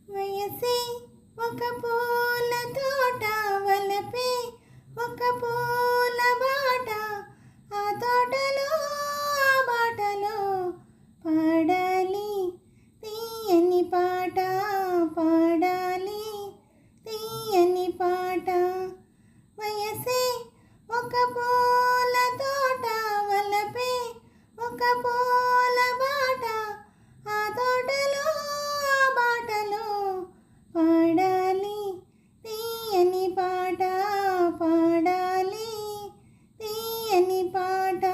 వయసే ఒక పూల తోట, వలపే ఒక పూల బాట, ఆ తోటలో ఆ బాటలో పాడాలి తీయని పాట, పాడాలి తీయని పాట. వయసే ఒక పూల తోట, వలపే ఒక పూల బాట, ఆ తోటలో ఆ బాటలో పాడాలి తీయని పాట, పాడాలి తీయని పాట.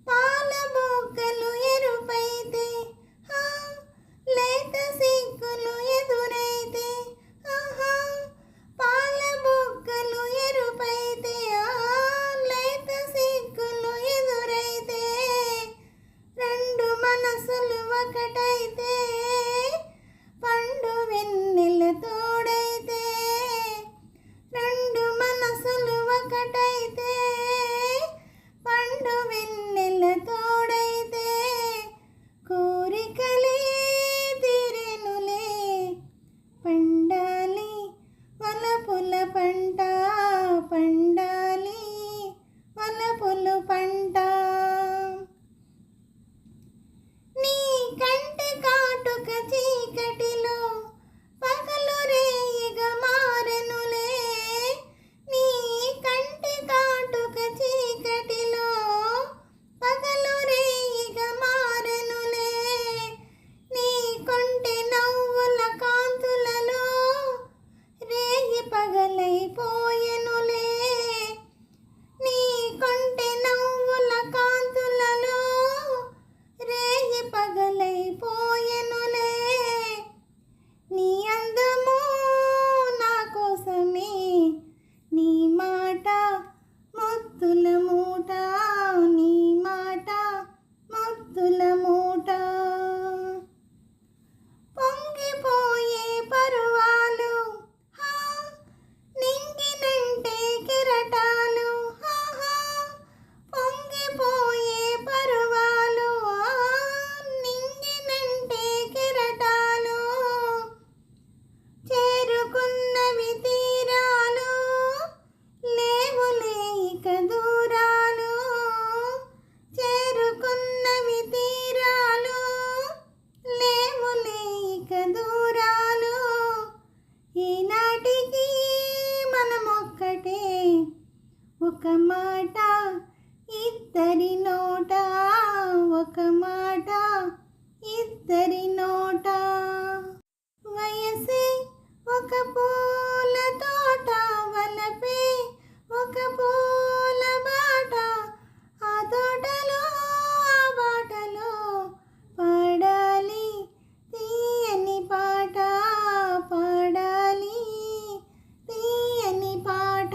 పాల బొగ్గలు ఎరుపైతే, లేత సిగ్గులు ఎదురైతే, ఆహా పాల బొగ్గలు ఎరుపైతే, లేత సిగ్గులు ఎదురైతే, రెండు మనసులు ఒకటైతే, పండు వెన్నెల తోడైతే, రెండు మనసులు ఒకటైతే, పండు వెన్నెల తోడైతే, కోరికలే తీరెనులే, పండాలి వలపుల పంట, పండాలి వలపులు పంట. నీ కంటి కాటుక చీకటిలో పగలు రేయిగా మారెనులే, నీ కంటి కాటుక చీకటిలో పగలు రేయిగా మారెనులే, నీ కొంటె నవ్వుల కాంతులలో రేయి పగలైపోయెనులే, నీ కొంటె నవ్వుల కాంతులలో రేయి పగలైపోయెనులే. నీ అందము నా కోసమే, నీ మాట ముద్దుల మూట, నీ మాట ముద్దుల మూట. పొంగిపోయే పరువాలు, నింగినంటే కెరటాలు, పొంగిపోయే పరువాలు, నింగినంటే కెరటాలు, చేరుకున్నవి తీరాలు, లేవులే ఇక దూరాలు, చేరుకున్నవి తీరాలు, లేవులే ఇక దూరాలు. ఈనాటికి మనమొక్కటే, ఒక మాట ఇద్దరి నోట, ఒక మాట ఇద్దరి నోట. వయసే ఒక పూల తోట, వలపే ఒక పూల బాట, ఆ తోటలో ఆ బాటలో పాడాలి తీయని పాట, పాడాలి తీయని పాట.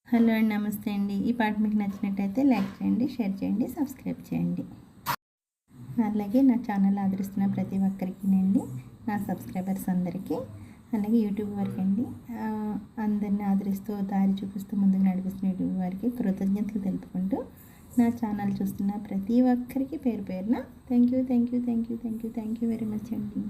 హలో అండి, నమస్తే అండి. ఈ పాట మీకు నచ్చినట్టయితే లైక్ చేయండి, షేర్ చేయండి, సబ్స్క్రైబ్ చేయండి. అలాగే నా ఛానల్ ఆదరిస్తున్న ప్రతి ఒక్కరికి అండి, నా సబ్స్క్రైబర్స్ అందరికీ, అలాగే యూట్యూబ్ వారికి అండి, అందరిని ఆదరిస్తూ దారి చూపిస్తూ ముందుకు నడిపిస్తున్న యూట్యూబ్ వారికి కృతజ్ఞతలు తెలుపుకుంటూ, నా ఛానల్ చూస్తున్న ప్రతి ఒక్కరికి పేరు పేరున థ్యాంక్ యూ వెరీ మచ్ అండి.